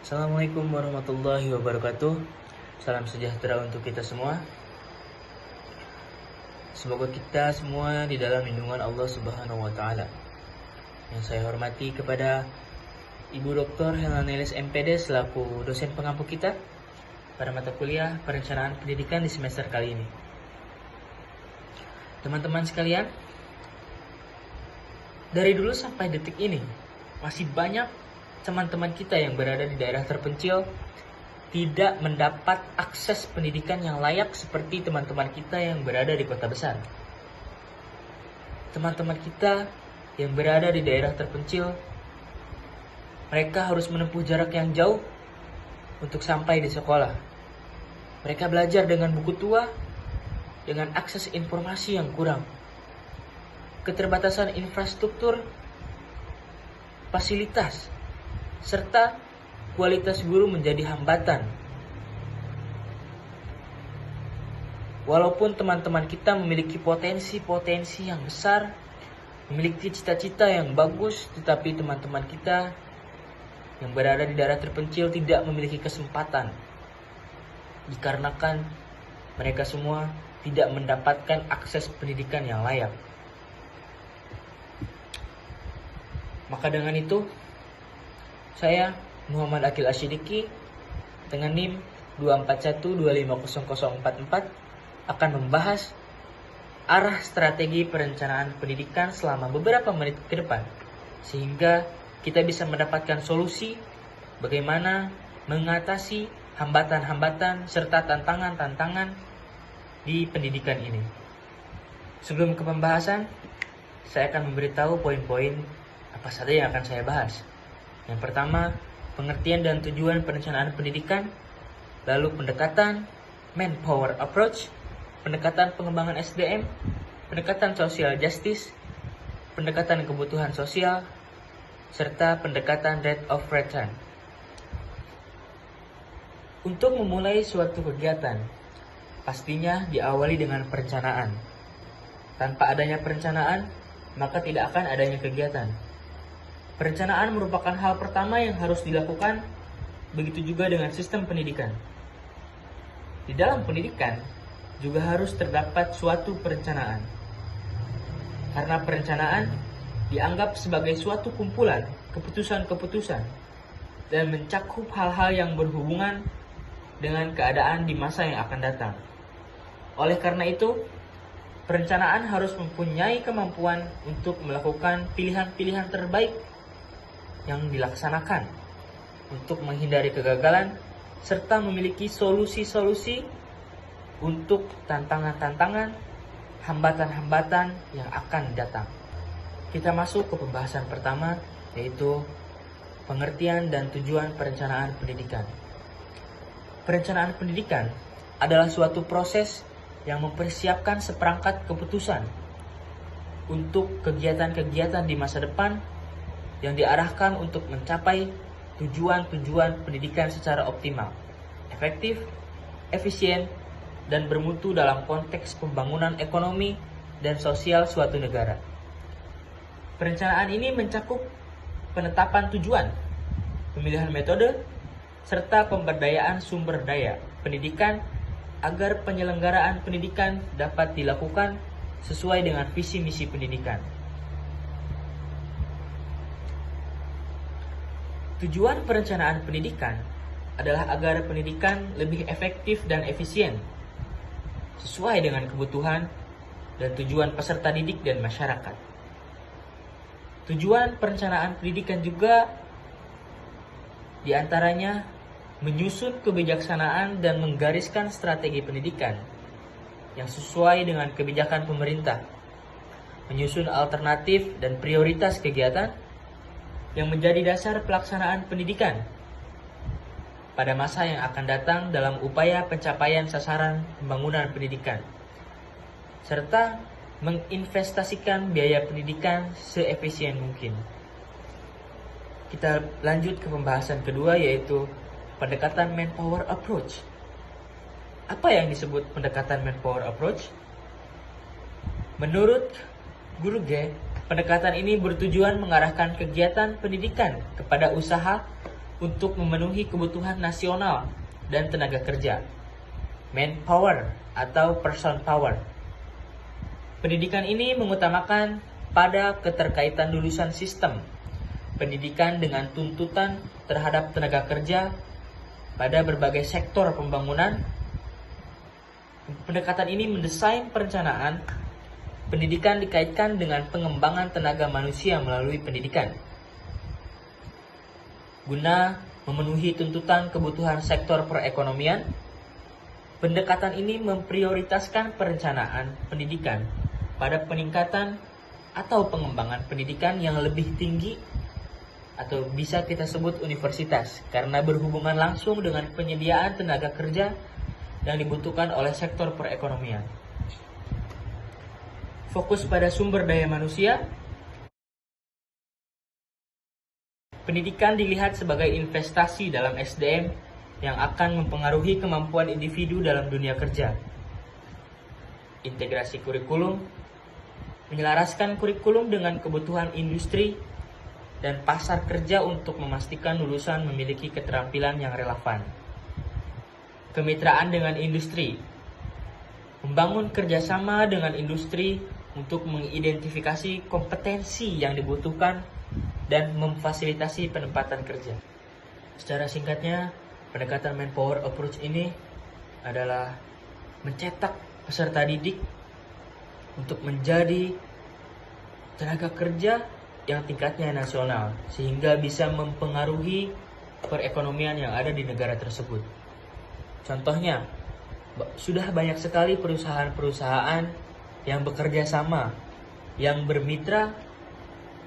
Assalamualaikum warahmatullahi wabarakatuh. Salam sejahtera untuk kita semua. Semoga kita semua di dalam lindungan Allah Subhanahu wa taala. Yang saya hormati kepada Ibu Dr. Helanelis MPD selaku dosen pengampu kita pada mata kuliah Perencanaan Pendidikan di semester kali ini. Teman-teman sekalian, dari dulu sampai detik ini masih banyak teman-teman kita yang berada di daerah terpencil tidak mendapat akses pendidikan yang layak seperti teman-teman kita yang berada di kota besar. Teman-teman kita yang berada di daerah terpencil, mereka harus menempuh jarak yang jauh untuk sampai di sekolah. Mereka belajar dengan buku tua, dengan akses informasi yang kurang. Keterbatasan infrastruktur, fasilitas, serta kualitas guru menjadi hambatan. Walaupun teman-teman kita memiliki potensi-potensi yang besar, memiliki cita-cita yang bagus, tetapi teman-teman kita yang berada di daerah terpencil tidak memiliki kesempatan. Dikarenakan mereka semua tidak mendapatkan akses pendidikan yang layak. Maka dengan itu, saya Muhammad Akil Asyidiki dengan NIM 241250044 akan membahas arah strategi perencanaan pendidikan selama beberapa menit ke depan, sehingga kita bisa mendapatkan solusi bagaimana mengatasi hambatan-hambatan serta tantangan-tantangan di pendidikan ini. Sebelum ke pembahasan, saya akan memberitahu poin-poin apa saja yang akan saya bahas. Yang pertama, pengertian dan tujuan perencanaan pendidikan, lalu pendekatan manpower approach, pendekatan pengembangan SDM, pendekatan social justice, pendekatan kebutuhan sosial, serta pendekatan rate of return. Untuk memulai suatu kegiatan, pastinya diawali dengan perencanaan. Tanpa adanya perencanaan, maka tidak akan adanya kegiatan. Perencanaan merupakan hal pertama yang harus dilakukan, begitu juga dengan sistem pendidikan. Di dalam pendidikan juga harus terdapat suatu perencanaan. Karena perencanaan dianggap sebagai suatu kumpulan keputusan-keputusan dan mencakup hal-hal yang berhubungan dengan keadaan di masa yang akan datang. Oleh karena itu, perencanaan harus mempunyai kemampuan untuk melakukan pilihan-pilihan terbaik yang dilaksanakan untuk menghindari kegagalan serta memiliki solusi-solusi untuk tantangan-tantangan, hambatan-hambatan yang akan datang. Kita masuk ke pembahasan pertama, yaitu pengertian dan tujuan perencanaan pendidikan. Perencanaan pendidikan adalah suatu proses yang mempersiapkan seperangkat keputusan untuk kegiatan-kegiatan di masa depan yang diarahkan untuk mencapai tujuan-tujuan pendidikan secara optimal, efektif, efisien, dan bermutu dalam konteks pembangunan ekonomi dan sosial suatu negara. Perencanaan ini mencakup penetapan tujuan, pemilihan metode, serta pemberdayaan sumber daya pendidikan agar penyelenggaraan pendidikan dapat dilakukan sesuai dengan visi misi pendidikan. Tujuan perencanaan pendidikan adalah agar pendidikan lebih efektif dan efisien, sesuai dengan kebutuhan dan tujuan peserta didik dan masyarakat. Tujuan perencanaan pendidikan juga diantaranya menyusun kebijaksanaan dan menggariskan strategi pendidikan yang sesuai dengan kebijakan pemerintah, menyusun alternatif dan prioritas kegiatan yang menjadi dasar pelaksanaan pendidikan pada masa yang akan datang dalam upaya pencapaian sasaran pembangunan pendidikan, serta menginvestasikan biaya pendidikan seefisien mungkin. Kita lanjut ke pembahasan kedua, yaitu pendekatan manpower approach. Apa yang disebut pendekatan manpower approach? Menurut Guru G, pendekatan ini bertujuan mengarahkan kegiatan pendidikan kepada usaha untuk memenuhi kebutuhan nasional dan tenaga kerja, manpower atau person power. Pendidikan ini mengutamakan pada keterkaitan lulusan sistem pendidikan dengan tuntutan terhadap tenaga kerja pada berbagai sektor pembangunan. Pendekatan ini mendesain perencanaan pendidikan dikaitkan dengan pengembangan tenaga manusia melalui pendidikan, guna memenuhi tuntutan kebutuhan sektor perekonomian. Pendekatan ini memprioritaskan perencanaan pendidikan pada peningkatan atau pengembangan pendidikan yang lebih tinggi atau bisa kita sebut universitas, karena berhubungan langsung dengan penyediaan tenaga kerja yang dibutuhkan oleh sektor perekonomian. Fokus pada sumber daya manusia. Pendidikan dilihat sebagai investasi dalam SDM yang akan mempengaruhi kemampuan individu dalam dunia kerja. Integrasi kurikulum, menyelaraskan kurikulum dengan kebutuhan industri dan pasar kerja untuk memastikan lulusan memiliki keterampilan yang relevan. Kemitraan dengan industri, membangun kerjasama dengan industri untuk mengidentifikasi kompetensi yang dibutuhkan dan memfasilitasi penempatan kerja. Secara singkatnya, pendekatan manpower approach ini adalah mencetak peserta didik untuk menjadi tenaga kerja yang tingkatnya nasional, sehingga bisa mempengaruhi perekonomian yang ada di negara tersebut. Contohnya, sudah banyak sekali perusahaan-perusahaan yang bekerja sama, yang bermitra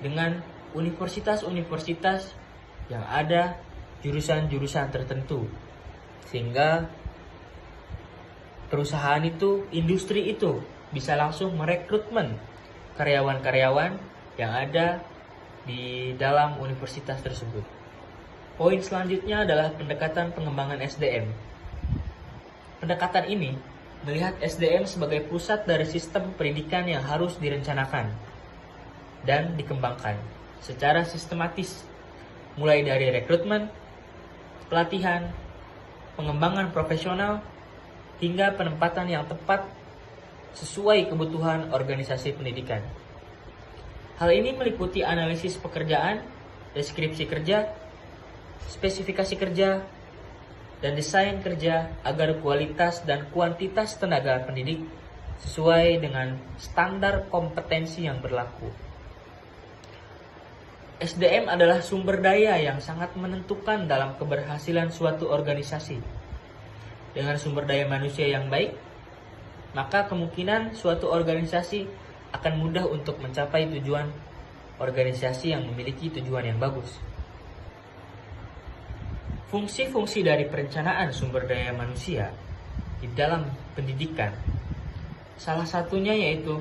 dengan universitas-universitas yang ada jurusan-jurusan tertentu, sehingga perusahaan itu, industri itu bisa langsung merekrutmen karyawan-karyawan yang ada di dalam universitas tersebut. Poin selanjutnya adalah pendekatan pengembangan SDM. Pendekatan ini melihat SDM sebagai pusat dari sistem pendidikan yang harus direncanakan dan dikembangkan secara sistematis, mulai dari rekrutmen, pelatihan, pengembangan profesional, hingga penempatan yang tepat sesuai kebutuhan organisasi pendidikan. Hal ini meliputi analisis pekerjaan, deskripsi kerja, spesifikasi kerja, dan desain kerja agar kualitas dan kuantitas tenaga pendidik sesuai dengan standar kompetensi yang berlaku. SDM adalah sumber daya yang sangat menentukan dalam keberhasilan suatu organisasi. Dengan sumber daya manusia yang baik, maka kemungkinan suatu organisasi akan mudah untuk mencapai tujuan organisasi yang memiliki tujuan yang bagus. Fungsi-fungsi dari perencanaan sumber daya manusia di dalam pendidikan, salah satunya yaitu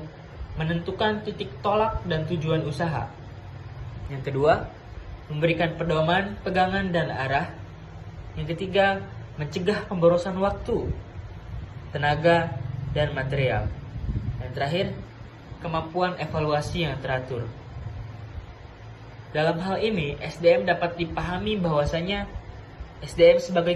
menentukan titik tolak dan tujuan usaha. Yang kedua, memberikan pedoman, pegangan, dan arah. Yang ketiga, mencegah pemborosan waktu, tenaga, dan material. Dan terakhir, kemampuan evaluasi yang teratur. Dalam hal ini, SDM dapat dipahami bahwasanya SDM sebagai